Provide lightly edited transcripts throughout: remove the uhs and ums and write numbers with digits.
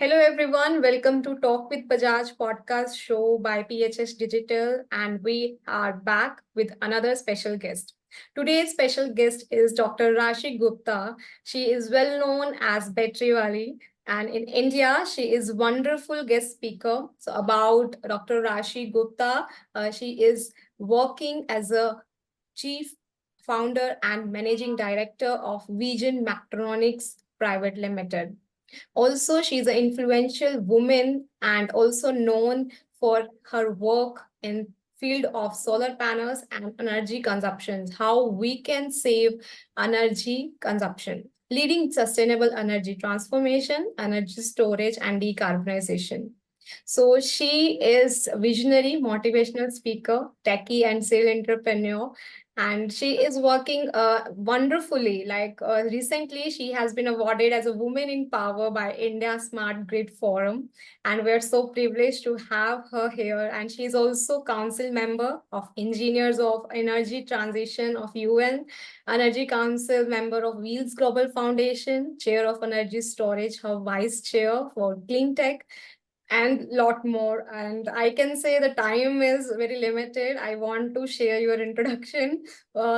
Hello, everyone. Welcome to Talk with Bajaj podcast show by PHS Digital, and we are back with another special guest. Today's special guest is Dr. Rashi Gupta. She is well known as Batteriwali, and in India, she is wonderful guest speaker. So about Dr. Rashi Gupta, she is working as a chief founder and managing director of Vision Mactronics Private Limited. Also, she's an influential woman and also known for her work in field of solar panels and energy consumption, how we can save energy consumption, leading sustainable energy transformation, energy storage, and decarbonization. So she is visionary, motivational speaker, techie, and serial entrepreneur. And she is working wonderfully. Recently, she has been awarded as a Woman in Power by India Smart Grid Forum, and we're so privileged to have her here. And she is also council member of Engineers of Energy Transition of UN, Energy Council member of Wheels Global Foundation, chair of Energy Storage, her vice chair for Clean Tech, and lot more. And I can say the time is very limited. I want to share your introduction.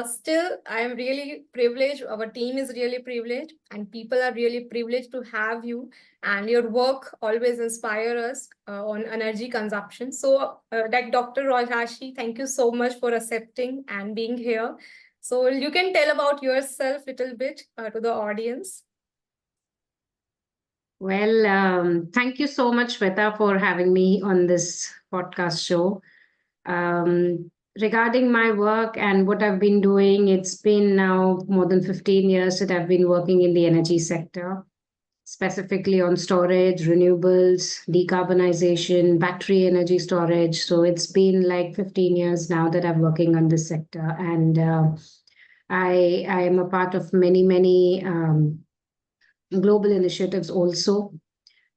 Still, I am really privileged. Our team is really privileged, and people are really privileged to have you. And your work always inspire us on energy consumption. So, like Dr. Roy Rashi, thank you so much for accepting and being here. So you can tell about yourself a little bit to the audience. Well, thank you so much, Shweta, for having me on this podcast show. Regarding my work and what I've been doing, it's been now more than 15 years that I've been working in the energy sector, specifically on storage, renewables, decarbonization, battery energy storage. So it's been like 15 years now that I'm working on this sector. And I am a part of many global initiatives also.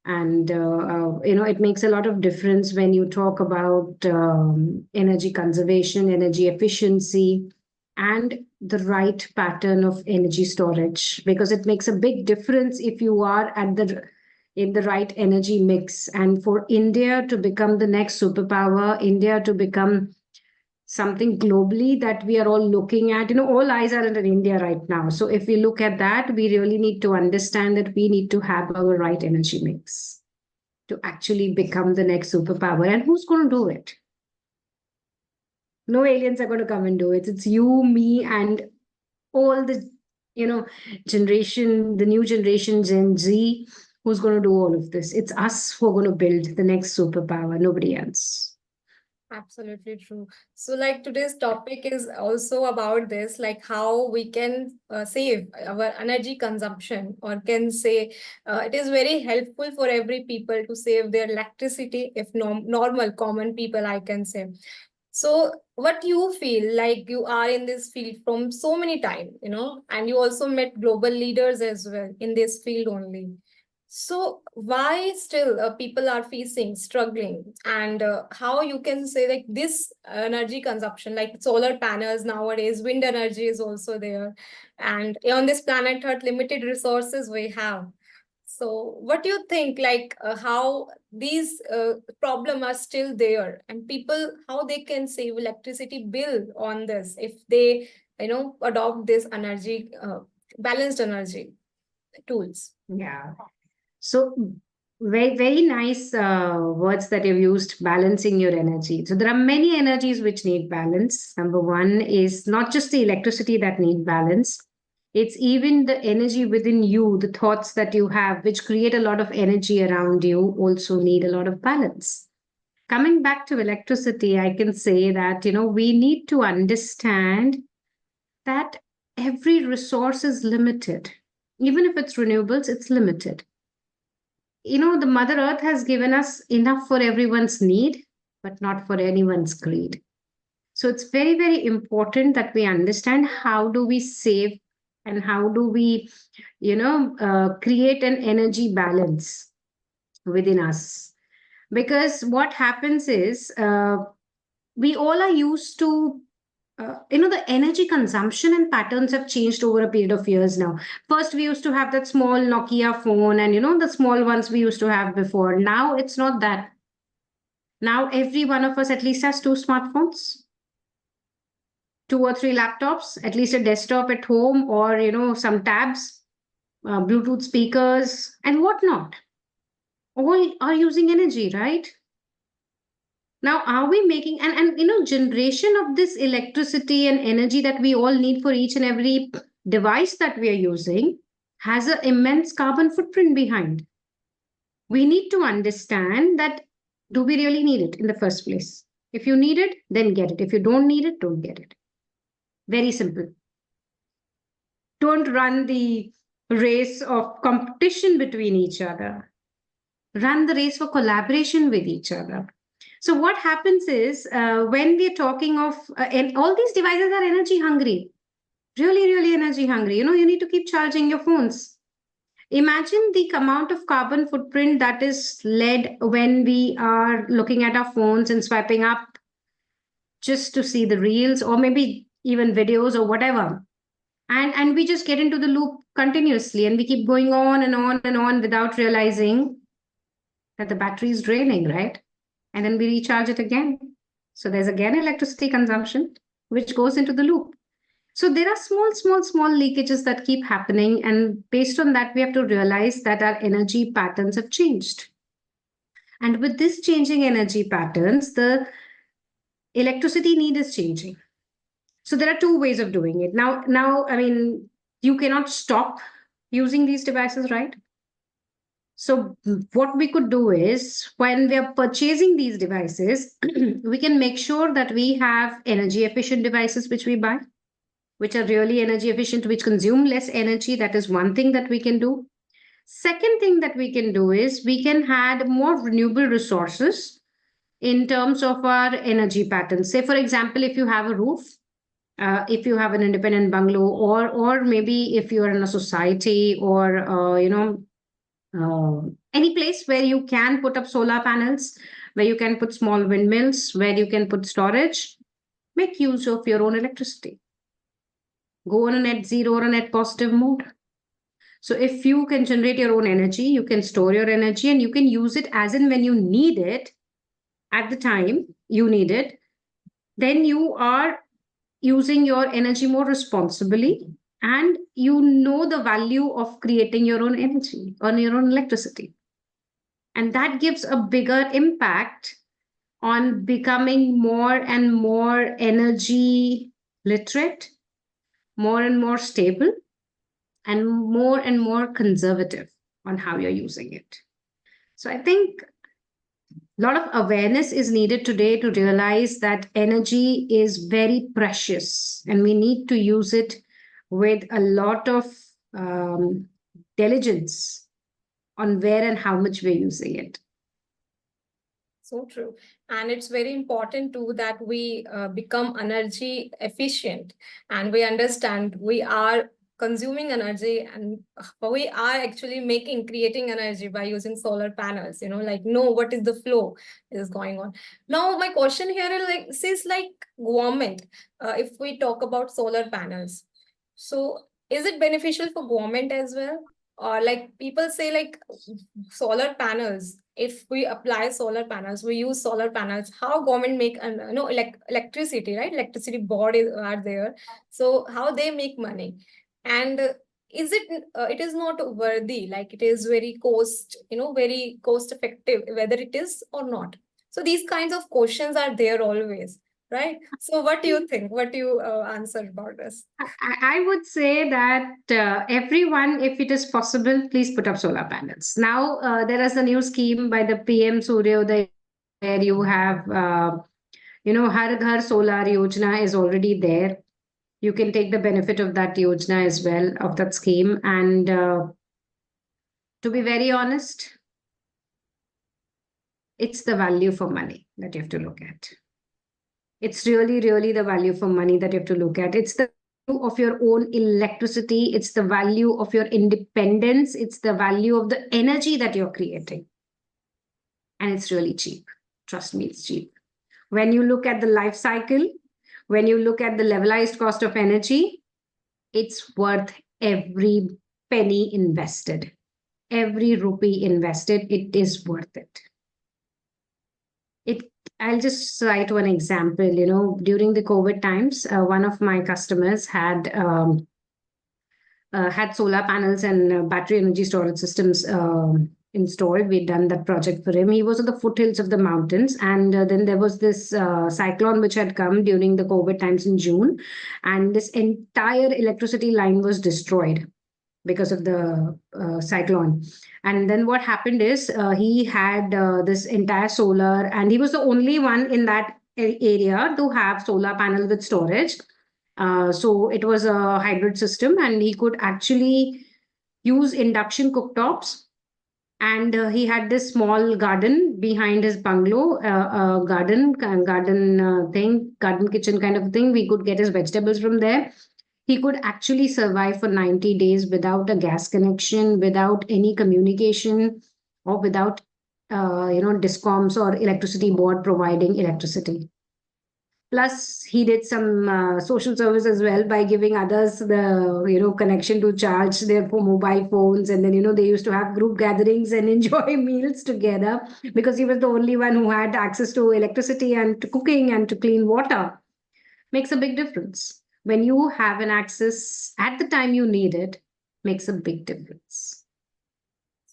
And it makes a lot of difference when you talk about energy conservation, energy efficiency, and the right pattern of energy storage, because it makes a big difference if you are in the right energy mix. And for India to become the next superpower, India to become something globally that we are all looking at. All eyes are in India right now. So if we look at that, we really need to understand that we need to have our right energy mix to actually become the next superpower. And who's going to do it? No aliens are going to come and do it. It's you, me, and all the, the new generation, Gen Z, who's going to do all of this. It's us who are going to build the next superpower, nobody else. Absolutely true. So, like today's topic is also about this, like how we can save our energy consumption, or can say it is very helpful for every people to save their electricity, if normal common people, I can say. So, what you feel like you are in this field from so many time, and you also met global leaders as well in this field only. So why still people are facing, struggling, and how you can say like this energy consumption, like solar panels nowadays, wind energy is also there, and on this planet Earth, limited resources we have. So what do you think, like how these problem are still there, and people how they can save electricity bill on this if they adopt this energy balanced energy tools? Yeah. So, very nice words that you've used, balancing your energy. So, there are many energies which need balance. Number one is not just the electricity that need balance, it's even the energy within you, the thoughts that you have, which create a lot of energy around you, also need a lot of balance. Coming back to electricity, I can say that, we need to understand that every resource is limited. Even if it's renewables, it's limited. The Mother Earth has given us enough for everyone's need, but not for anyone's greed. So it's very, very important that we understand how do we save and how do we, create an energy balance within us. Because what happens is we all are used to the energy consumption and patterns have changed over a period of years now. First, we used to have that small Nokia phone and, the small ones we used to have before. Now it's not that. Now every one of us at least has two smartphones, two or three laptops, at least a desktop at home, or, some tabs, Bluetooth speakers, and whatnot. All are using energy, right? Now, are we making generation of this electricity and energy that we all need for each and every device that we are using has an immense carbon footprint behind. We need to understand that, do we really need it in the first place? If you need it, then get it. If you don't need it, don't get it. Very simple. Don't run the race of competition between each other. Run the race for collaboration with each other. So what happens is when we're talking of, and all these devices are energy hungry, really, really energy hungry. You need to keep charging your phones. Imagine the amount of carbon footprint that is led when we are looking at our phones and swiping up just to see the reels or maybe even videos or whatever. And we just get into the loop continuously and we keep going on and on and on without realizing that the battery is draining, right? And then we recharge it again. So there's again electricity consumption, which goes into the loop. So there are small leakages that keep happening. And based on that, we have to realize that our energy patterns have changed. And with this changing energy patterns, the electricity need is changing. So there are two ways of doing it. Now, I mean, you cannot stop using these devices, right? So what we could do is when we are purchasing these devices, we can make sure that we have energy efficient devices which we buy, which are really energy efficient, which consume less energy. That is one thing that we can do. Second thing that we can do is we can add more renewable resources in terms of our energy patterns. Say, for example, if you have a roof, if you have an independent bungalow, or maybe if you're in a society or any place where you can put up solar panels, where you can put small windmills, where you can put storage, make use of your own electricity. Go on a net zero or a net positive mode. So if you can generate your own energy, you can store your energy and you can use it as in when you need it, at the time you need it, then you are using your energy more responsibly and you know the value of creating your own energy or your own electricity. And that gives a bigger impact on becoming more and more energy literate, more and more stable, and more conservative on how you're using it. So I think a lot of awareness is needed today to realize that energy is very precious and we need to use it with a lot of diligence on where and how much we're using it. So true. And it's very important too that we become energy efficient and we understand we are consuming energy and we are actually creating energy by using solar panels, like know what is the flow is going on. Now, my question here is like, says like government, if we talk about solar panels, so is it beneficial for government as well? Or like people say like solar panels, if we apply solar panels, we use solar panels, how government make electricity, right? Electricity board are there, so how they make money? And is it is not worthy, like it is very very cost effective, whether it is or not? So these kinds of questions are there always, right? So what do you think? What do you answer about this? I would say that everyone, if it is possible, please put up solar panels. Now, there is a new scheme by the PM Suryodaya where you have, Har Ghar Solar Yojana is already there. You can take the benefit of that Yojana as well, of that scheme. And to be very honest, it's the value for money that you have to look at. It's really, really the value for money that you have to look at. It's the value of your own electricity. It's the value of your independence. It's the value of the energy that you're creating. And it's really cheap. Trust me, it's cheap. When you look at the life cycle, when you look at the levelized cost of energy, it's worth every penny invested. Every rupee invested, it is worth it. I'll just cite one example. During the COVID times, one of my customers had solar panels and battery energy storage systems installed. We'd done that project for him. He was at the foothills of the mountains, and then there was this cyclone which had come during the COVID times in June, and this entire electricity line was destroyed because of the cyclone. And then what happened is he had this entire solar, and he was the only one in that area to have solar panel with storage. So it was a hybrid system, and he could actually use induction cooktops. And he had this small garden behind his bungalow, garden kitchen kind of thing. We could get his vegetables from there. He could actually survive for 90 days without a gas connection, without any communication, or without discoms or electricity board providing electricity. Plus, he did some social service as well by giving others the connection to charge their mobile phones, and then they used to have group gatherings and enjoy meals together because he was the only one who had access to electricity and to cooking and to clean water. Makes a big difference. When you have an access at the time you need it, makes a big difference.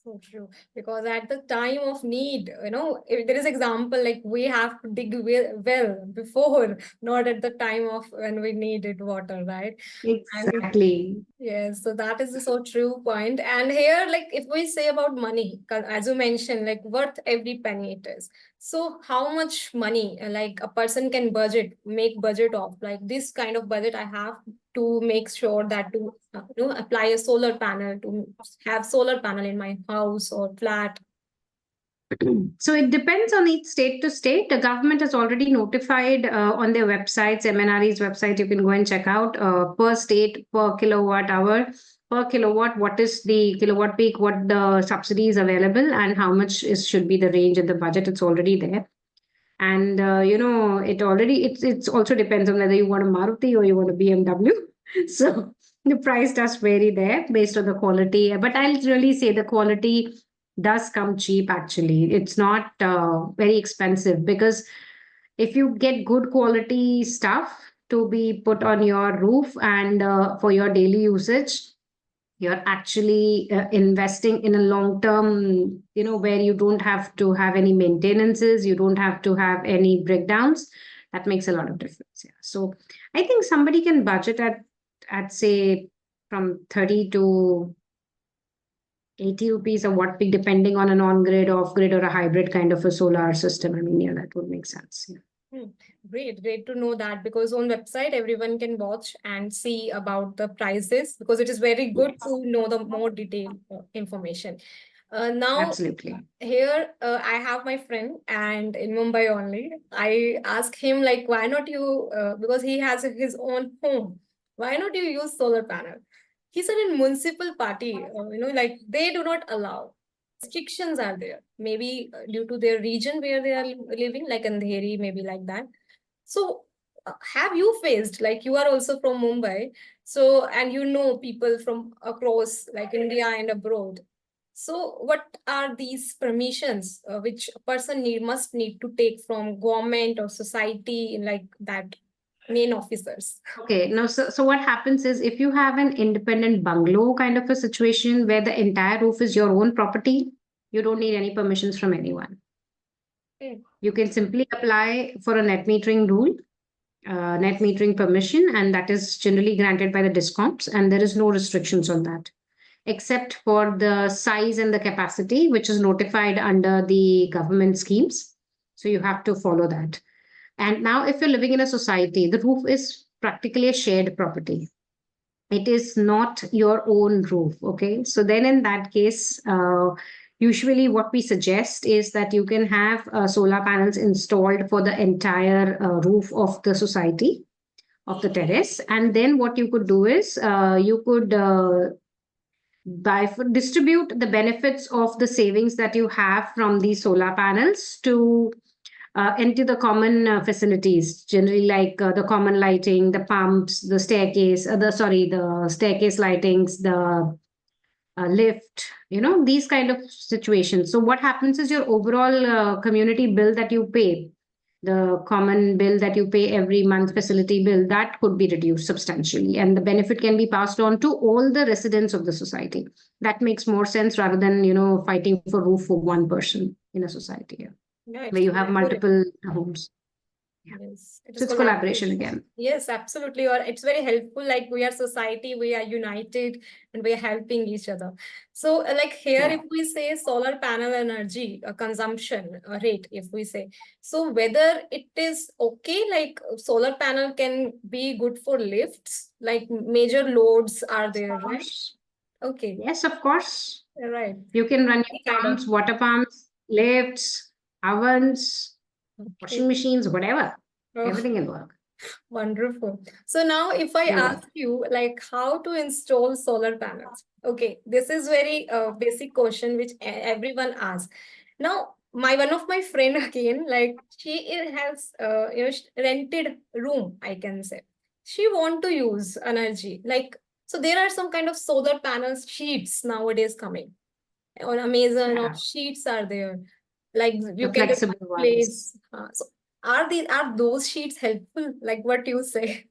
So true. Because at the time of need, if there is example like we have to dig well before, not at the time of when we needed water, right? Exactly. Yes, so that is the so true point. And here, like if we say about money, as you mentioned, like worth every penny it is. So how much money like a person can make budget of like this kind of budget I have to make sure that to apply a solar panel, to have solar panel in my house or flat. So it depends on each state to state. The government has already notified on their websites, MNRE's website, you can go and check out per state, per kilowatt hour, per kilowatt, what is the kilowatt peak, what the subsidy is available, and how much should be the range and the budget. It's already there. And it's also depends on whether you want a Maruti or you want a BMW. So the price does vary there based on the quality. But I'll really say the quality does come cheap actually. It's not very expensive, because if you get good quality stuff to be put on your roof and for your daily usage, you're actually investing in a long term, where you don't have to have any maintenances, you don't have to have any breakdowns. That makes a lot of difference. Yeah. So I think somebody can budget at say from 30 to 80 rupees or what, depending on an on-grid, off-grid, or a hybrid kind of a solar system. I mean, yeah, that would make sense. Yeah. Great to know that, because on website everyone can watch and see about the prices, because it is very good to know the more detailed information. Now, absolutely. Here I have my friend, and in Mumbai only. I ask him like, why not you? Because he has his own home. Why not you use solar panel? He said in municipal party, like they do not allow. Restrictions are there, maybe due to their region where they are living, like Andheri, maybe like that. So have you faced, like you are also from Mumbai, so and people from across like India and abroad. So what are these permissions which a person must need to take from government or society, like that main officers? Okay, now so what happens is, if you have an independent bungalow kind of a situation where the entire roof is your own property, you don't need any permissions from anyone. Okay. You can simply apply for a net metering rule, net metering permission, and that is generally granted by the discoms, and there is no restrictions on that, except for the size and the capacity, which is notified under the government schemes. So you have to follow that. And now, if you're living in a society, the roof is practically a shared property. It is not your own roof. Okay. So then, in that case, usually what we suggest is that you can have solar panels installed for the entire roof of the society, of the terrace. And then what you could do is you could distribute the benefits of the savings that you have from these solar panels to into the common facilities, generally like the common lighting, the pumps, the staircase, the staircase lightings, the lift, these kind of situations. So what happens is your overall community bill that you pay, the common bill that you pay every month, facility bill, that could be reduced substantially. And the benefit can be passed on to all the residents of the society. That makes more sense rather than, fighting for roof for one person in a society, Yeah, where it's you have collaborative. multiple homes. Yeah. Yes, it So is it's collaboration collaboration. again. Yes, absolutely. Or it's very helpful. Like we are society, we are united and we are helping each other. So, like here, Yeah. if we say solar panel energy consumption rate, if we say, so whether it is okay, like solar panel can be good for lifts, like major loads are there, Of right? course. Okay, Yes, of course. right. You can run Any your kind of, pumps, water pumps, lifts, ovens, washing okay. machines, whatever. Oh. Everything can work. Wonderful. So now if I You're ask welcome. you like how to install solar panels. Okay, this is very basic question which everyone asks. Now, one of my friend again, like has rented room, I can say. She want to use energy. Like so there are some kind of solar panels sheets nowadays coming on Amazon or Yeah. sheets are there. Like you The can just flexible ones. place. So are those sheets helpful? Like what you say?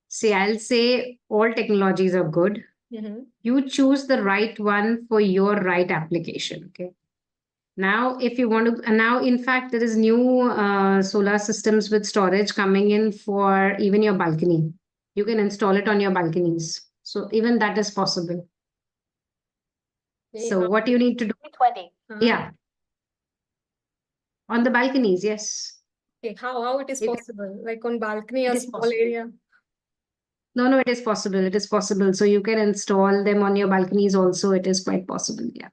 See, I'll say all technologies are good. Mm-hmm. You choose the right one for your right application. Okay. Now, if you want to, and now in fact, there is new solar systems with storage coming in for even your balcony. You can install it on your balconies. So even that is possible. Okay, So what you need to do, 20. yeah, on the balconies, yes, Okay, how it is it, possible? Like on balcony it or is small possible. area? No, no, it is possible. It is possible. So you can install them on your balconies also. It is quite possible. Yeah.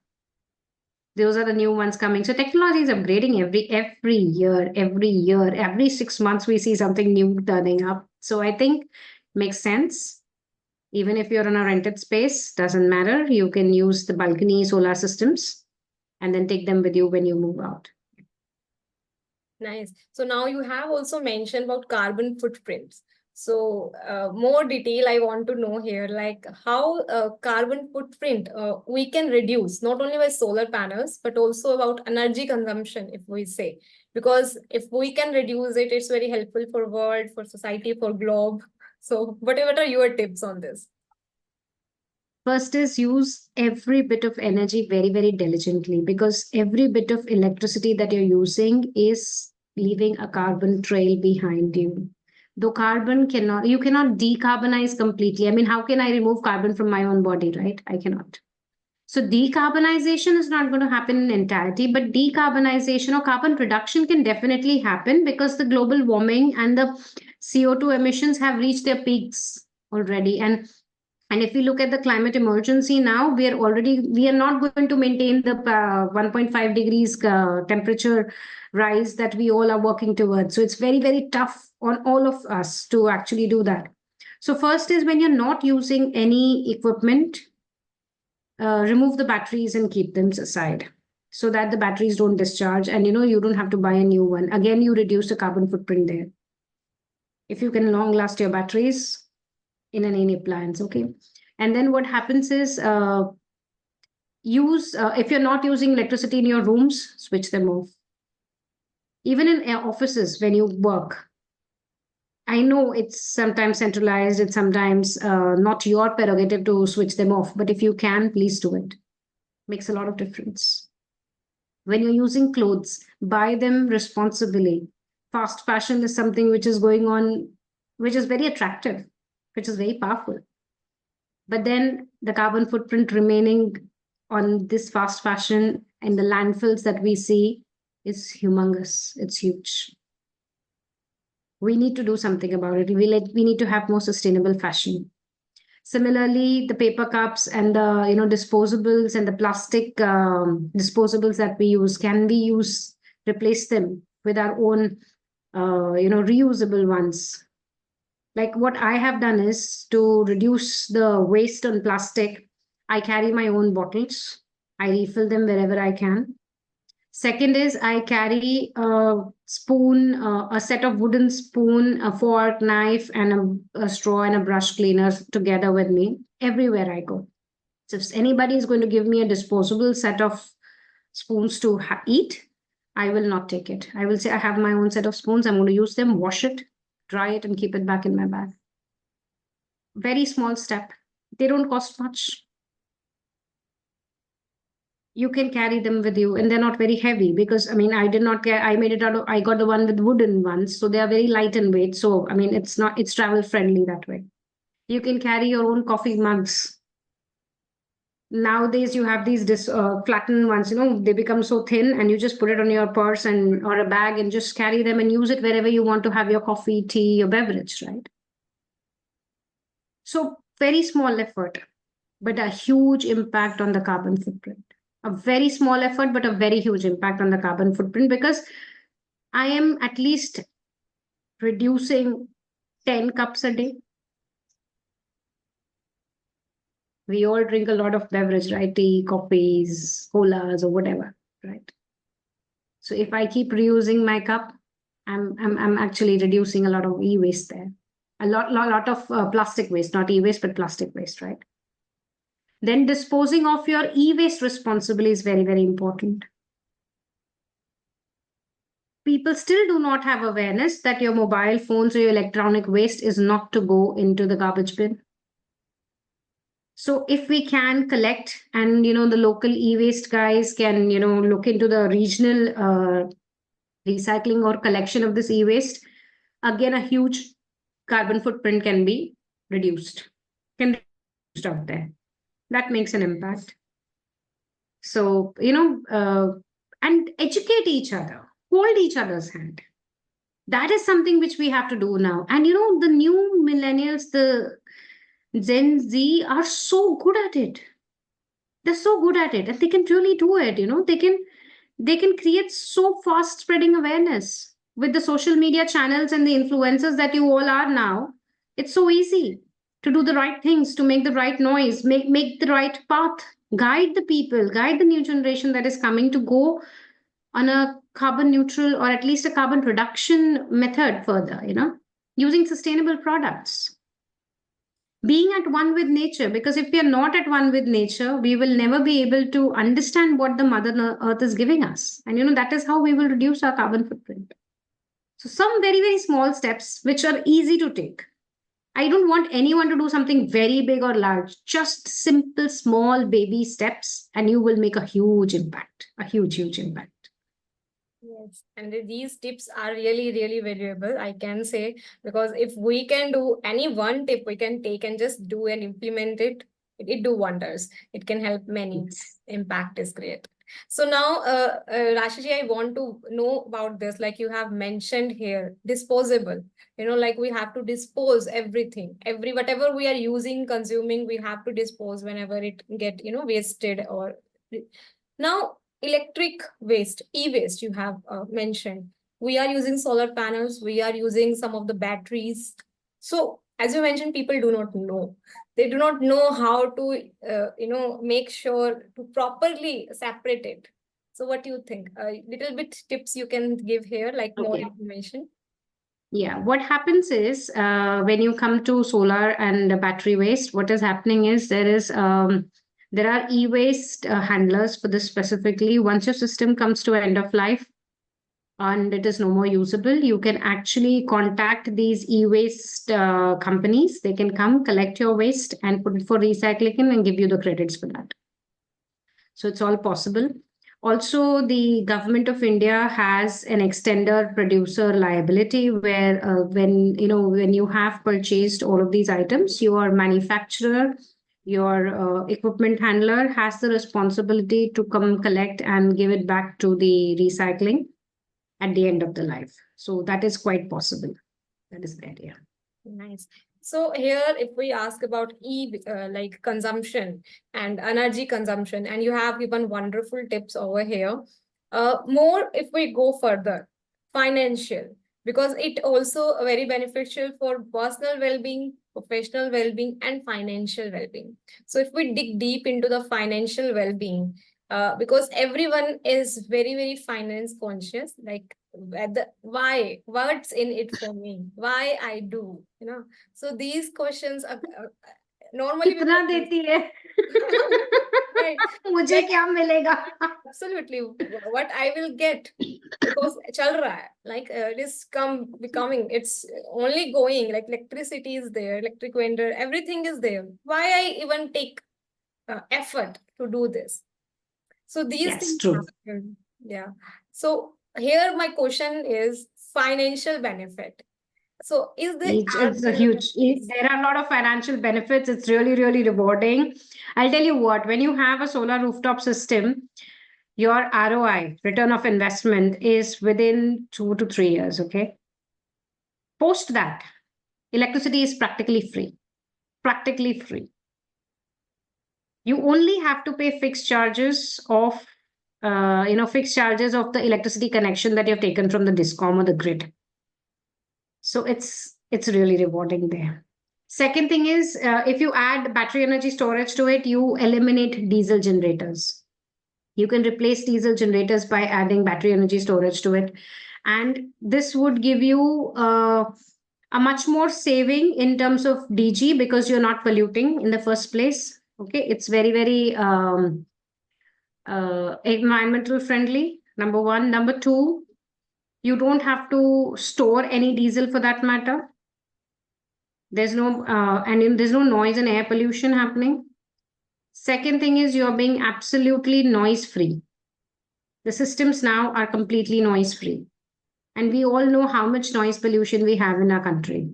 Those are the new ones coming. So technology is upgrading every year, every 6 months we see something new turning up. So I think makes sense. Even if you're in a rented space, doesn't matter. You can use the balcony solar systems and then take them with you when you move out. Nice. So now you have also mentioned about carbon footprints. So more detail I want to know here, like how carbon footprint we can reduce not only by solar panels but also about energy consumption, if we say, because if we can reduce it, it's very helpful for world, for society, for globe. So what are your tips on this? First is use every bit of energy very, very diligently, because every bit of electricity that you're using is leaving a carbon trail behind you. Though you cannot decarbonize completely. I mean, how can I remove carbon from my own body, right? I cannot. So decarbonization is not going to happen in entirety, but decarbonization or carbon reduction can definitely happen because the global warming and the CO2 emissions have reached their peaks already. And if we look at the climate emergency now, we are not going to maintain the 1.5 degrees temperature rise that we all are working towards. So it's very, very tough on all of us to actually do that. So first is when you're not using any equipment, remove the batteries and keep them aside so that the batteries don't discharge, and you don't have to buy a new one. Again, you reduce the carbon footprint there. If you can long last your batteries in any appliance, okay. And then what happens is use if you're not using electricity in your rooms, switch them off. Even in offices when you work, I know it's sometimes centralized, it's sometimes not your prerogative to switch them off, but if you can, please do it. Makes a lot of difference. When you're using clothes, buy them responsibly. Fast fashion is something which is going on, which is very attractive, which is very powerful. But then the carbon footprint remaining on this fast fashion and the landfills that we see is humongous. It's huge. We need to do something about it. We need to have more sustainable fashion. Similarly, the paper cups and the disposables and the plastic disposables that we use, can we replace them with our own reusable ones? Like what I have done is to reduce the waste on plastic. I carry my own bottles. I refill them wherever I can. Second is I carry a spoon, a set of wooden spoon, a fork, knife, and a straw and a brush cleaner together with me everywhere I go. So if anybody is going to give me a disposable set of spoons to eat, I will not take it. I will say I have my own set of spoons. I'm going to use them, wash it, dry it, and keep it back in my bag. Very small step. They don't cost much. You can carry them with you, and they're not very heavy because I did not care. I made it out of, I got the one with wooden ones, so they are very light in weight. So it's travel friendly that way. You can carry your own coffee mugs. Nowadays you have these flattened ones, they become so thin, and you just put it on your purse and or a bag and just carry them and use it wherever you want to have your coffee, tea, or beverage, right? So very small effort, but a huge impact on the carbon footprint. A very small effort, but a very huge impact on the carbon footprint, because I am at least reducing 10 cups a day. We all drink a lot of beverage, right? Tea, coffees, colas, or whatever, right? So if I keep reusing my cup, I'm actually reducing a lot of e-waste there. A lot of plastic waste, not e-waste, but plastic waste, right? Then disposing of your e-waste responsibly is very, very important. People still do not have awareness that your mobile phones or your electronic waste is not to go into the garbage bin. So if we can collect, and the local e-waste guys can look into the regional recycling or collection of this e-waste, again a huge carbon footprint can be reduced, can be reduced out there. That makes an impact. So and educate each other, hold each other's hand. That is something which we have to do now. And the new millennials, the Gen Z, are so good at it. They're so good at it, and they can really do it. They can create so fast spreading awareness with the social media channels and the influencers that you all are now. It's so easy to do the right things, to make the right noise, make the right path, guide the people, guide the new generation that is coming to go on a carbon neutral, or at least a carbon reduction method further, using sustainable products. Being at one with nature, because if we are not at one with nature, we will never be able to understand what the mother earth is giving us, and that is how we will reduce our carbon footprint. So some very, very small steps which are easy to take. I don't want anyone to do something very big or large, just simple small baby steps, and you will make a huge impact, a huge impact. Yes, and these tips are really, really valuable, I can say, because if we can do any one tip we can take and just do and implement it, it do wonders. It can help many. Yes. Impact is great. So now, Rashiji, I want to know about this. Like you have mentioned here, disposable. Like we have to dispose everything, whatever we are using, consuming, we have to dispose whenever it get wasted. Or now electric waste, e-waste, you have mentioned. We are using solar panels, we are using some of the batteries. So as you mentioned, people do not know. They do not know how to, make sure to properly separate it. So what do you think? A little bit tips you can give here, like more information. Yeah, what happens is when you come to solar and battery waste, what is happening is there are e-waste handlers for this specifically. Once your system comes to end of life and it is no more usable, you can actually contact these e-waste companies. They can come collect your waste and put it for recycling and give you the credits for that. So it's all possible. Also, the government of India has an extender producer liability, where when you have purchased all of these items, your manufacturer, your equipment handler has the responsibility to come collect and give it back to the recycling at the end of the life. So that is quite possible. That is the idea. Nice. So here, if we ask about like consumption and energy consumption, and you have given wonderful tips over here. More if we go further, financial, because it also very beneficial for personal well-being, professional well-being, and financial well-being. So if we dig deep into the financial well-being, because everyone is very, very finance conscious. Like, what's in it for me? Why I do, you know? So these questions are normally we कितना will देती है right, मुझे like क्या मिलेगा absolutely what I will get because chal raha hai. Like it is becoming, it's only going, like electricity is there, electric vendor, everything is there. Why I even take effort to do this? So these yes, things true. happen. Yeah. So here my question is financial benefit. So is there are It's a there huge, there are a lot of financial benefits. It's really, really rewarding. I'll tell you what, when you have a solar rooftop system, your ROI, return of investment, is within 2 to 3 years. Okay. Post that, electricity is practically free. Practically free. You only have to pay fixed charges of, fixed charges of the electricity connection that you have taken from the discom or the grid. So it's really rewarding there. Second thing is, if you add battery energy storage to it, you eliminate diesel generators. You can replace diesel generators by adding battery energy storage to it, and this would give you a much more saving in terms of DG because you're not polluting in the first place. Okay, it's very, very environmental friendly. Number one. Number two, you don't have to store any diesel for that matter. There's no there's no noise and air pollution happening. Second thing is you're being absolutely noise free. The systems now are completely noise free, and we all know how much noise pollution we have in our country.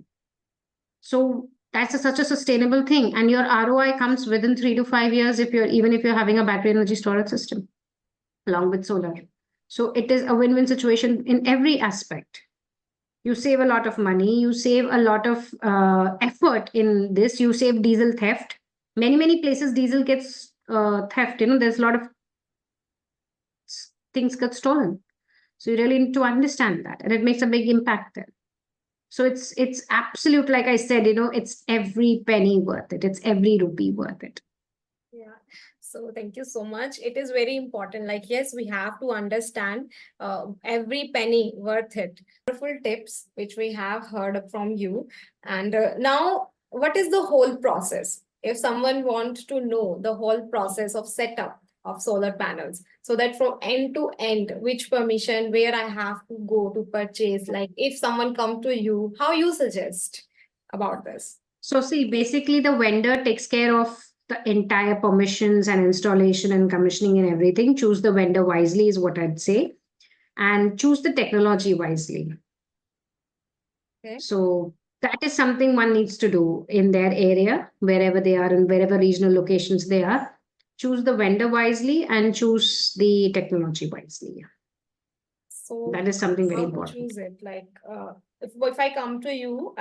So that's such a sustainable thing, and your ROI comes within 3 to 5 years if you're having a battery energy storage system along with solar. So it is a win-win situation in every aspect. You save a lot of money, you save a lot of effort in this, you save diesel theft. Many places diesel gets theft, there's a lot of things get stolen. So you really need to understand that, and it makes a big impact there. So it's absolute, like I said, it's every penny worth it. It's every rupee worth it. Yeah. So thank you so much. It is very important. Like, yes, we have to understand every penny worth it. Wonderful tips which we have heard from you. And now, what is the whole process? If someone wants to know the whole process of setup of solar panels, so that from end to end, which permission, where I have to go to purchase, like if someone come to you, how you suggest about this? So see, basically the vendor takes care of the entire permissions and installation and commissioning and everything. Choose the vendor wisely is what I'd say, and choose the technology wisely. Okay. So that is something one needs to do in their area, wherever they are and wherever regional locations they are. Choose the vendor wisely and choose the technology wisely. So That is something very how to important. choose it? Like, if I come to you,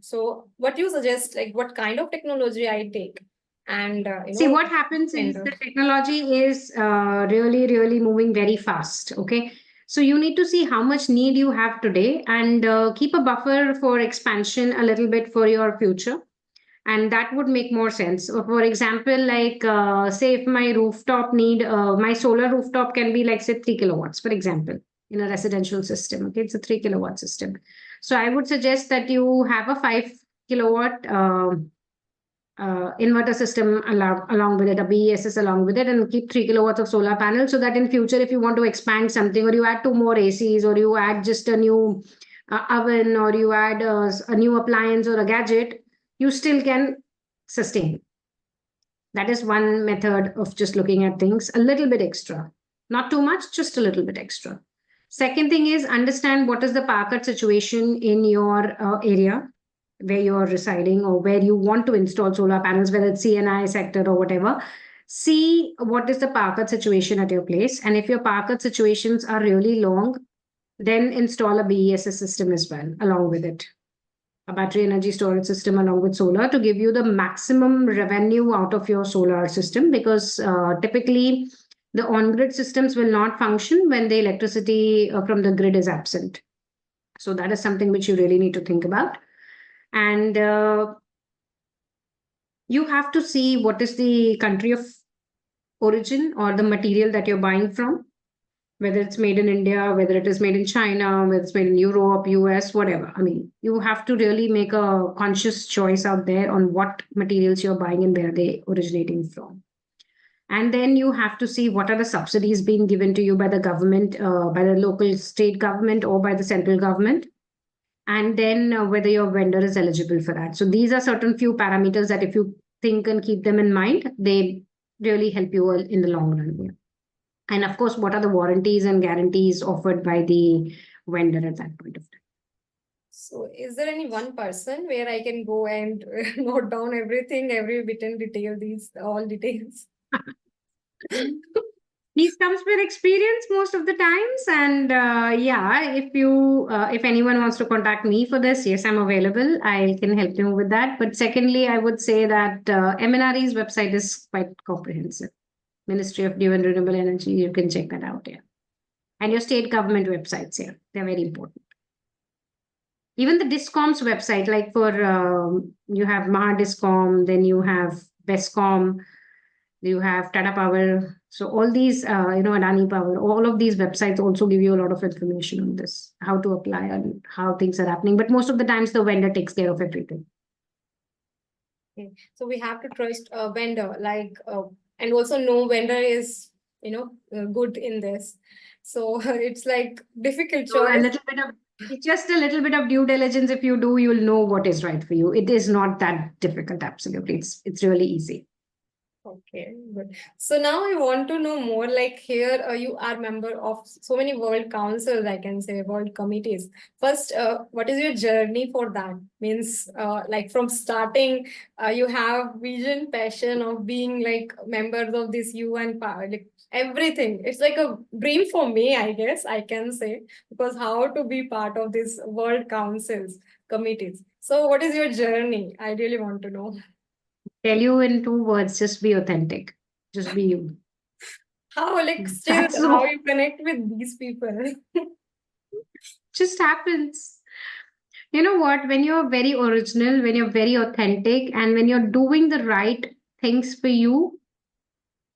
so what you suggest? Like, what kind of technology I take, and See, what happens is vendor. the technology is really, really moving very fast. Okay. So you need to see how much need you have today and keep a buffer for expansion a little bit for your future. And that would make more sense. So for example, like say if my rooftop need, my solar rooftop can be like say 3 kilowatts, for example, in a residential system. Okay. It's a 3 kilowatt system. So I would suggest that you have a 5 kilowatt inverter system along with it, a BESS along with it, and keep 3 kilowatts of solar panels so that in future, if you want to expand something or you add 2 more ACs or you add just a new oven or you add a new appliance or a gadget, you still can sustain. That is one method of just looking at things a little bit extra, not too much, just a little bit extra. Second thing is understand what is the power cut situation in your area where you're residing or where you want to install solar panels, whether it's CNI sector or whatever. See what is the power cut situation at your place. And if your power cut situations are really long, then install a BESS system as well, along with it. A battery energy storage system along with solar to give you the maximum revenue out of your solar system because typically the on-grid systems will not function when the electricity from the grid is absent. So that is something which you really need to think about. And you have to see what is the country of origin or the material that you're buying from, whether it's made in India, whether it is made in China, whether it's made in Europe, US, whatever. I mean, you have to really make a conscious choice out there on what materials you're buying and where they originating from. And then you have to see what are the subsidies being given to you by the government, by the local state government or by the central government. And then whether your vendor is eligible for that. So these are certain few parameters that if you think and keep them in mind, they really help you in the long run. Yeah. And of course, what are the warranties and guarantees offered by the vendor at that point of time? So, is there any one person where I can go and note down everything, every bit and detail, these all details? These comes with experience most of the times, and yeah, if anyone wants to contact me for this, yes, I'm available. I can help you with that. But secondly, I would say that MNRE's website is quite comprehensive. Ministry of New and Renewable Energy, you can check that out here. And your state government websites here, they're very important. Even the DISCOM's website, like for you have Mahadiscom, then you have BESCOM, you have Tata Power. So all these, Adani Power, all of these websites also give you a lot of information on this, how to apply and how things are happening. But most of the times the vendor takes care of everything. Okay. So we have to trust a vendor, and also no vendor is, good in this. So it's like difficult So choice. just a little bit of due diligence. If you do, you'll know what is right for you. It is not that difficult. Absolutely. It's really easy. Okay, good. So now I want to know more. Like here, you are member of so many world councils, I can say, world committees. First, what is your journey for that? Means, like from starting, you have vision, passion of being like members of this UN power, like everything. It's like a dream for me, I guess I can say, because how to be part of this world councils committees. So, what is your journey? I really want to know. Tell you in 2 words, just be authentic. Just be you. How, like, still, That's how all. you connect with these people? Just happens. You know what? When you're very original, when you're very authentic, and when you're doing the right things for you,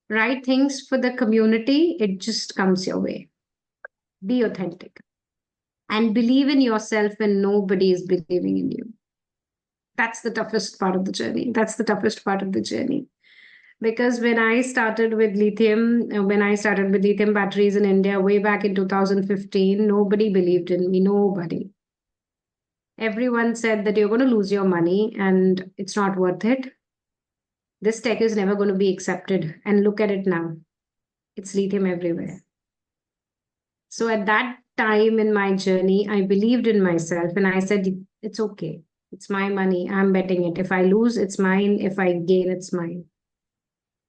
right things for the community, it just comes your way. Be authentic and believe in yourself when nobody is believing in you. That's the toughest part of the journey. That's the toughest part of the journey. Because when I started with lithium batteries in India way back in 2015, nobody believed in me. Nobody. Everyone said that you're going to lose your money and it's not worth it. This tech is never going to be accepted. And look at it now. It's lithium everywhere. So at that time in my journey, I believed in myself and I said, it's okay. It's my money. I'm betting it. If I lose, it's mine. If I gain, it's mine.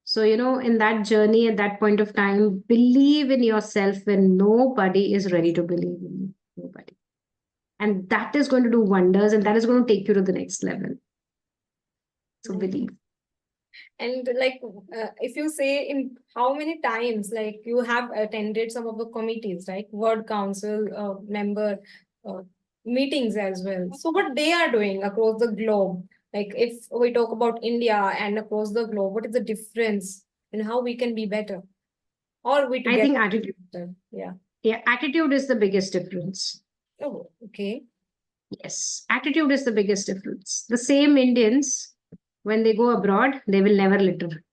So, in that journey, at that point of time, believe in yourself when nobody is ready to believe in you. Nobody. And that is going to do wonders and that is going to take you to the next level. So believe. And like, if you say in how many times, like you have attended some of the committees, right? World Council member uh, meetings as well. So what they are doing across the globe, like if we talk about India and across the globe, what is the difference and how we can be better? Or we I together? think attitude. Yeah. Yeah, attitude is the biggest difference. Oh, okay. Yes, attitude is the biggest difference. The same Indians, when they go abroad, they will never litter.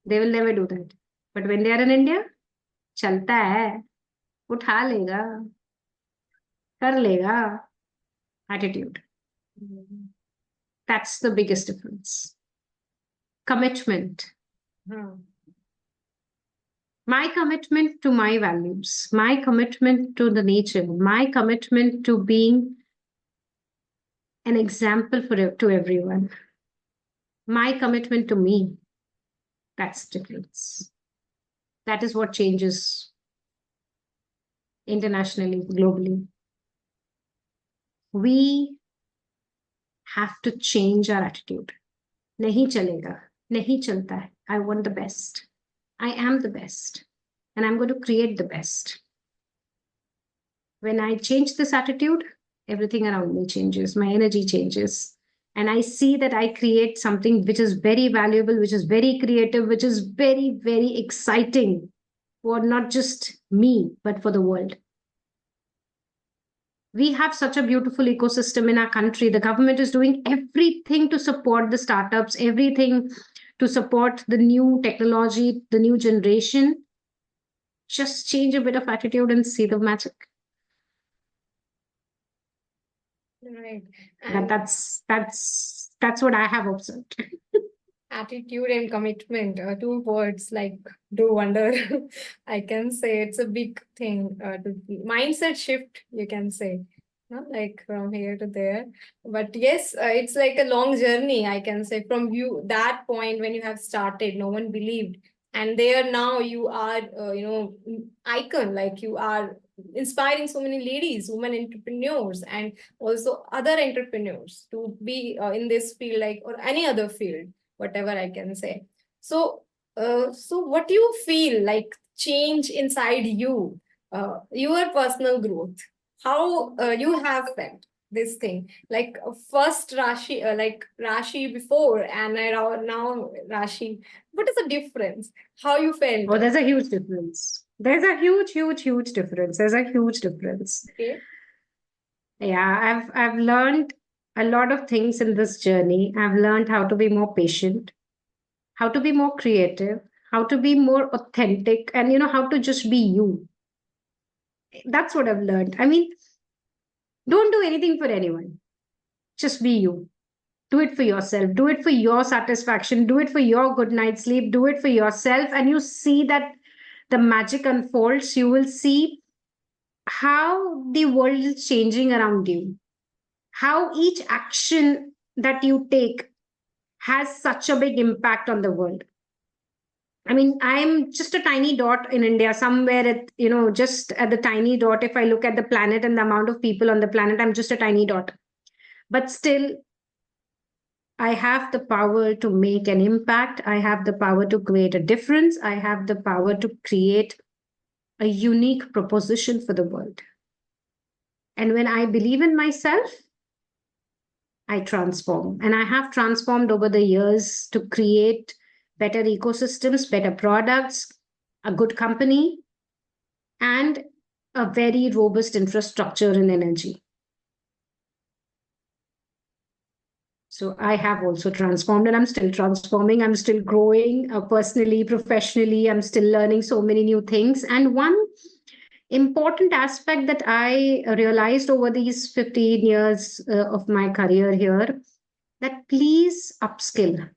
They will never do that. But when they are in India, चलता है, उठा लेगा, कर लेगा. Attitude. That's the biggest difference. Commitment. My commitment to my values, my commitment to the nature, my commitment to being an example to everyone, my commitment to me. That's the difference. That is what changes internationally, globally. We have to change our attitude. Nahi chalega, nahi chalta hai. I want the best. I am the best. And I'm going to create the best. When I change this attitude, everything around me changes. My energy changes. and I see that I create something which is very valuable, which is very creative, which is very, very exciting for not just me, but for the world. We have such a beautiful ecosystem in our country. The government is doing everything to support the startups, everything to support the new technology, the new generation. Just change a bit of attitude and see the magic. Right. That, And that's what I have observed. attitude and commitment, two words like do wonder. I can say it's a big thing. Mindset shift, you can say, like from here to there. But yes, it's like a long journey. I can say from you that point when you have started, no one believed, and there now you are, icon. Like you are inspiring so many ladies, women entrepreneurs, and also other entrepreneurs to be in this field, like or any other field, whatever I can say. So, so what do you feel like change inside you, your personal growth? How you have felt this thing? Like first Rashi, like Rashi before, and now Rashi. What is the difference? How you felt? Oh, there's a huge difference. There's a huge, huge, huge difference. There's a huge difference. Okay. Yeah, I've learned a lot of things in this journey. I've learned how to be more patient, how to be more creative, how to be more authentic, and how to just be you. That's what I've learned. I mean, don't do anything for anyone. Just be you. Do it for yourself. Do it for your satisfaction. Do it for your good night's sleep. Do it for yourself. And you see that the magic unfolds. You will see how the world is changing around you, how each action that you take has such a big impact on the world. I mean, I'm just a tiny dot in India, somewhere at, just at the tiny dot. If I look at the planet and the amount of people on the planet, I'm just a tiny dot. But still, I have the power to make an impact. I have the power to create a difference. I have the power to create a unique proposition for the world. And when I believe in myself, I transform. And I have transformed over the years to create better ecosystems, better products, a good company, and a very robust infrastructure in energy. So I have also transformed and I'm still transforming. I'm still growing personally, professionally. I'm still learning so many new things. And one important aspect that I realized over these 15 years of my career here, that please upskill,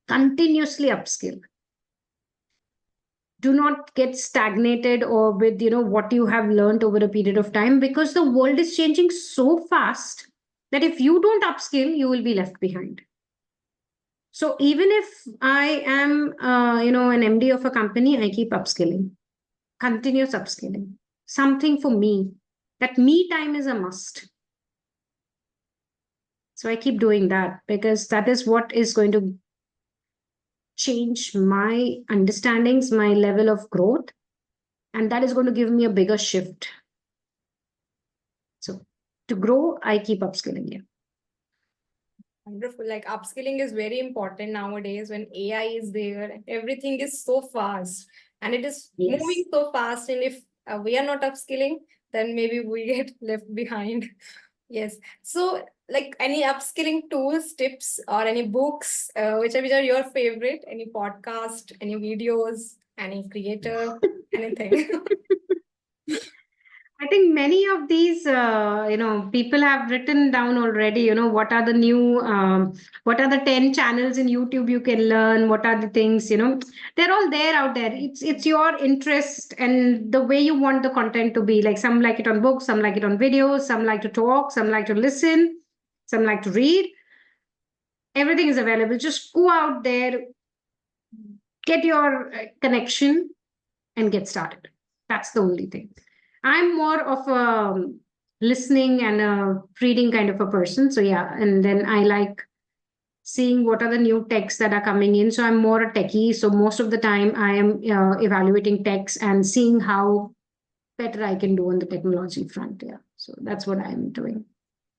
continuously upskill. Do not get stagnated or with what you have learned over a period of time, because the world is changing so fast that if you don't upskill, you will be left behind. So even if I am an MD of a company, I keep upskilling, continuous upskilling. Something for me, that me time is a must. So I keep doing that because that is what is going to change my understandings, my level of growth, and that is going to give me a bigger shift. So to grow, I keep upskilling. Yeah. Wonderful. Like upskilling is very important nowadays when AI is there and everything is so fast and it is Yes. moving so fast. And if we are not upskilling, then maybe we get left behind. Yes. So, like any upskilling tools, tips, or any books, which are your favorite? Any podcast, any videos, any creator, anything? I think many of these, people have written down already, what are the new, what are the 10 channels in YouTube you can learn, what are the things, they're all there out there. It's your interest and the way you want the content to be. Like some like it on books, some like it on videos, some like to talk, some like to listen, some like to read. Everything is available. Just go out there, get your connection and get started. That's the only thing. I'm more of a listening and a reading kind of a person. So yeah, and then I like seeing what are the new techs that are coming in. So I'm more a techie. So most of the time I am evaluating techs and seeing how better I can do on the technology front. Yeah. So that's what I'm doing.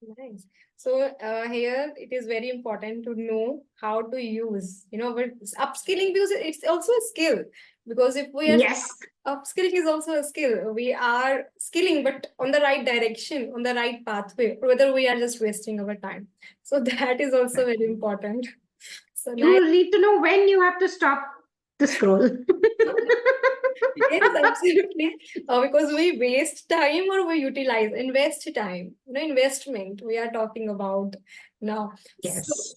Nice. So here it is very important to know how to use, but upskilling, because it's also a skill. Because if we are Yes. upskilling is also a skill. We are skilling, but on the right direction, on the right pathway, whether we are just wasting our time. So that is also very important. So nice. You need to know when you have to stop the scroll. Yes, absolutely. Because we waste time or we utilize, invest time. Investment we are talking about now. So Yes.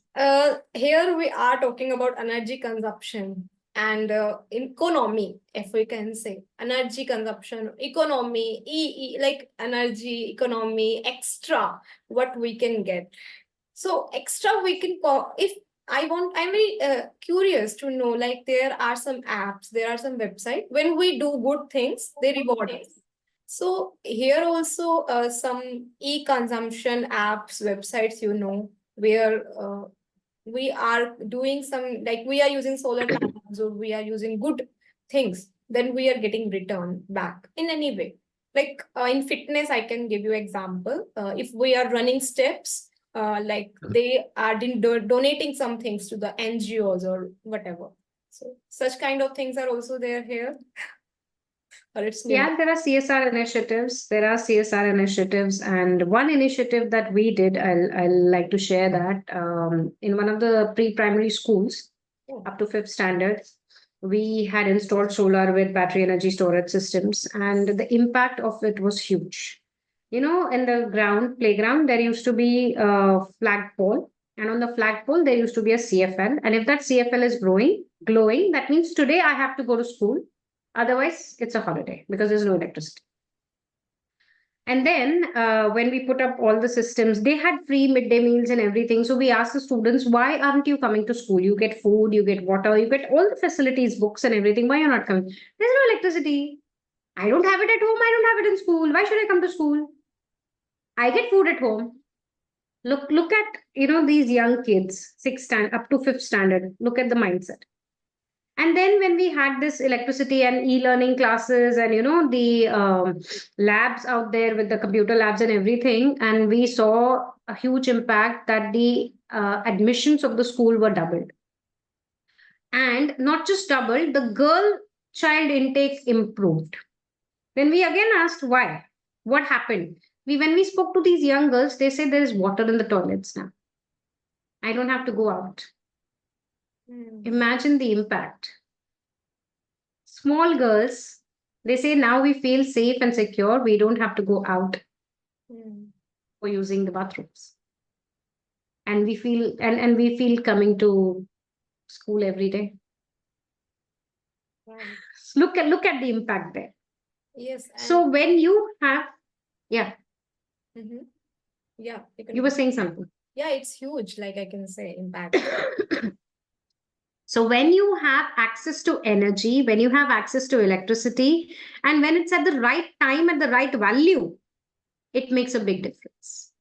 here we are talking about energy consumption and economy, if we can say energy consumption, economy, like energy, economy, extra, what we can get. So extra we can call if I'm very curious to know, like there are some apps, there are some website, when we do good things, they reward us. So here also some e-consumption apps, websites, where we are doing some, like we are using solar panels or we are using good things, then we are getting return back in any way. Like in fitness, I can give you example. If we are running steps, like they are donating some things to the NGOs or whatever. So such kind of things are also there here, or it's new. Yeah, there are CSR initiatives. There are CSR initiatives, and one initiative that we did, I'll like to share that in one of the pre-primary schools Oh. up to fifth standard, we had installed solar with battery energy storage systems, and the impact of it was huge. In the playground, there used to be a flagpole, and on the flagpole there used to be a CFL, and if that CFL is glowing, that means today I have to go to school. Otherwise, it's a holiday because there's no electricity. And then when we put up all the systems, they had free midday meals and everything. So we asked the students, why aren't you coming to school? You get food, you get water, you get all the facilities, books and everything. Why you're not coming? There's no electricity. I don't have it at home. I don't have it in school. Why should I come to school? I get food at home. Look at these young kids, up to fifth standard. Look at the mindset. And then when we had this electricity and e-learning classes and the labs out there with the computer labs and everything, and we saw a huge impact that the admissions of the school were doubled, and not just doubled, the girl child intake improved. Then we again asked why, what happened. When we spoke to these young girls, they said there is water in the toilets now. I don't have to go out. Imagine the impact. Small girls, they say now we feel safe and secure. We don't have to go out for using the bathrooms. And we feel coming to school every day. Right. Look at the impact there. Yes. So when you have, yeah, Yeah, you were saying something. Yeah, it's huge, like I can say, impact. So when you have access to energy, when you have access to electricity, and when it's at the right time, at the right value, it makes a big difference.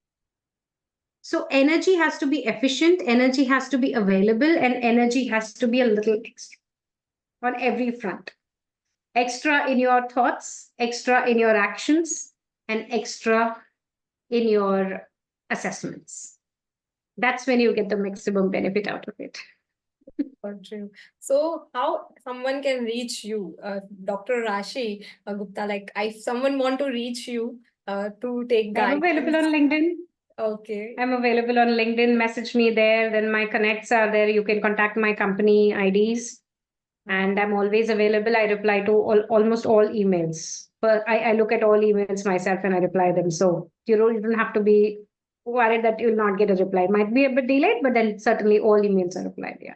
So energy has to be efficient, energy has to be available, and energy has to be a little extra on every front. Extra in your thoughts, extra in your actions, and extra in your assessments. That's when you get the maximum benefit out of it. True. So, how someone can reach you, Dr. Rashi Gupta? Like, if someone want to reach you to take I'm available on LinkedIn. Okay. I'm available on LinkedIn. Message me there. Then my connects are there. You can contact my company IDs. And I'm always available. I reply to almost all emails. But I look at all emails myself and I reply them. So you don't have to be worried that you'll not get a reply. It might be a bit delayed, but then certainly all emails are replied. Yeah.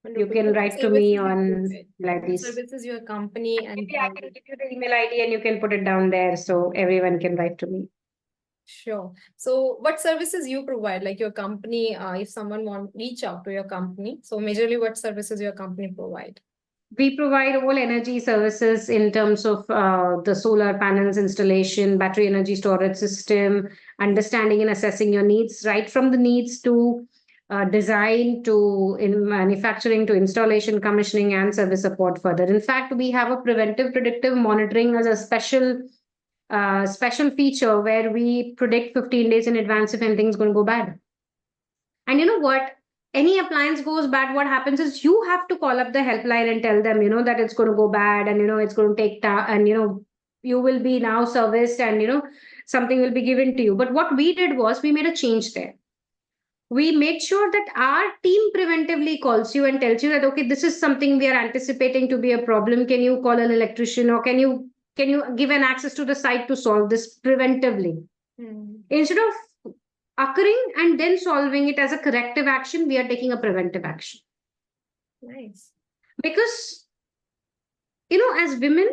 You Wonderful. can So what write to me services you on provide? like What this. services your company and Maybe I can give you the email ID and you can put it down there so everyone can write to me. Sure. So what services you provide, like your company, if someone want reach out to your company, so majorly what services your company provide? We provide all energy services in terms of the solar panels installation, battery energy storage system, understanding and assessing your needs, right from the needs to design to in manufacturing to installation, commissioning, and service support further. In fact, we have a preventive predictive monitoring as a special special feature where we predict 15 days in advance if anything's going to go bad. And you know what? Any appliance goes bad, what happens is you have to call up the helpline and tell them, that it's going to go bad and, it's going to take time and, you will be now serviced and, something will be given to you. But what we did was we made a change there. We made sure that our team preventively calls you and tells you that, okay, this is something we are anticipating to be a problem. Can you call an electrician or can you give an access to the site to solve this preventively? Instead of occurring and then solving it as a corrective action, we are taking a preventive action. Nice. Because, as women,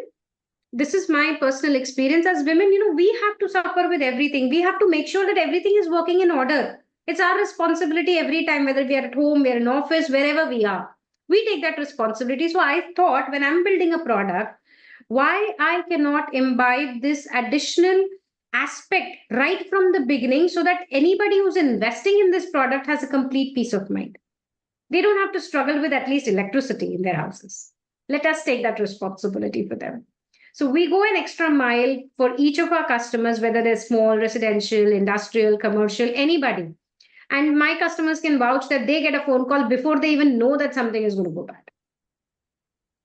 this is my personal experience. As women, we have to suffer with everything. We have to make sure that everything is working in order. It's our responsibility every time, whether we are at home, we're in office, wherever we are. We take that responsibility. So I thought when I'm building a product, why I cannot imbibe this additional aspect right from the beginning so that anybody who's investing in this product has a complete peace of mind. They don't have to struggle with at least electricity in their houses. Let us take that responsibility for them. So we go an extra mile for each of our customers, whether they're small, residential, industrial, commercial, anybody. And my customers can vouch that they get a phone call before they even know that something is going to go bad.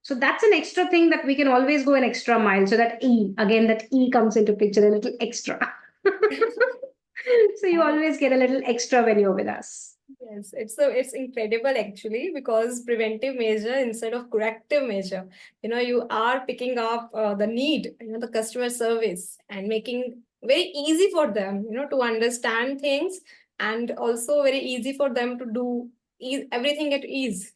So that's an extra thing that we can always go an extra mile. So that that E comes into picture, a little extra. So you always get a little extra when you're with us. Yes, it's incredible actually, because preventive measure instead of corrective measure, you are picking up the need, the customer service, and making very easy for them, to understand things, and also very easy for them to do everything at ease.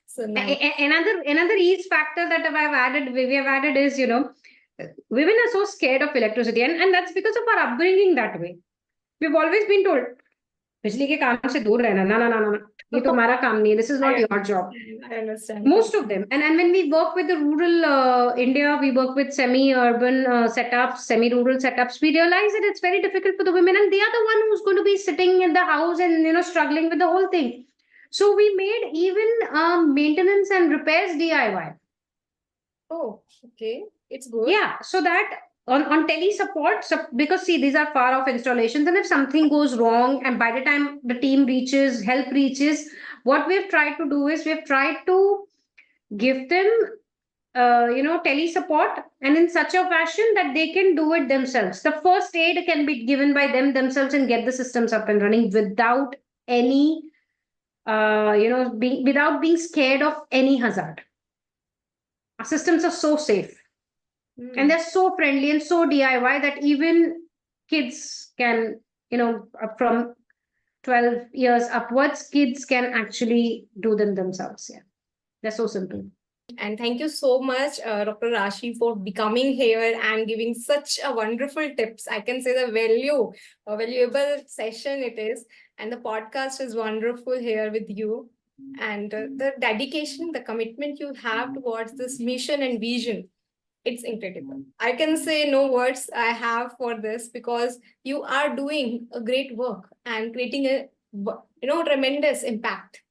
So nice. Another ease factor that we have added is, women are so scared of electricity, and that's because of our upbringing that way. We've always been told, बिजली के काम से दूर रहना, ना, ये तुम्हारा काम नहीं, this is not your job. I understand. Most of them. And when we work with the rural India, we work with semi-urban setups, semi-rural setups, we realize that it's very difficult for the women, and they are the one who's going to be sitting in the house and, struggling with the whole thing. So we made even maintenance and repairs DIY. Oh, okay. It's good. Yeah, so that on tele support, because see, these are far off installations, and if something goes wrong, and by the time the team help reaches, what we've tried to do is we've tried to give them, tele support, and in such a fashion that they can do it themselves. The first aid can be given by them themselves and get the systems up and running without any, without being scared of any hazard. Our systems are so safe. And they're so friendly and so DIY that even kids can, from 12 years upwards, kids can actually do them themselves. Yeah, they're so simple. And thank you so much, Dr. Rashi, for becoming here and giving such a wonderful tips. I can say a valuable session it is. And the podcast is wonderful here with you. And the dedication, the commitment you have towards this mission and vision, it's incredible. I can say no words I have for this, because you are doing a great work and creating a tremendous impact.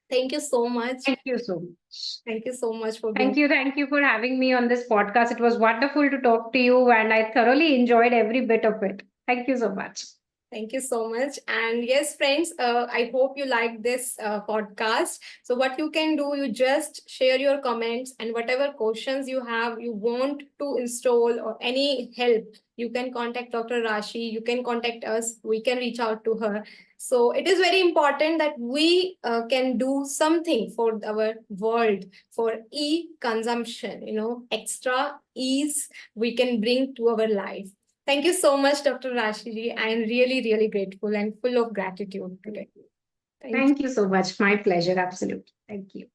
Thank you so much. Thank you so much. Thank you so much for being. Thank you for having me on this podcast. It was wonderful to talk to you, and I thoroughly enjoyed every bit of it. Thank you so much. Thank you so much. And yes, friends, I hope you like this podcast. So what you can do, you just share your comments, and whatever questions you have, you want to install or any help, you can contact Dr. Rashi. You can contact us. We can reach out to her. So it is very important that we can do something for our world, for e-consumption, extra ease we can bring to our life. Thank you so much, Dr. Rashi. I am really, really grateful and full of gratitude today. Thank you so much. My pleasure. Absolutely. Thank you.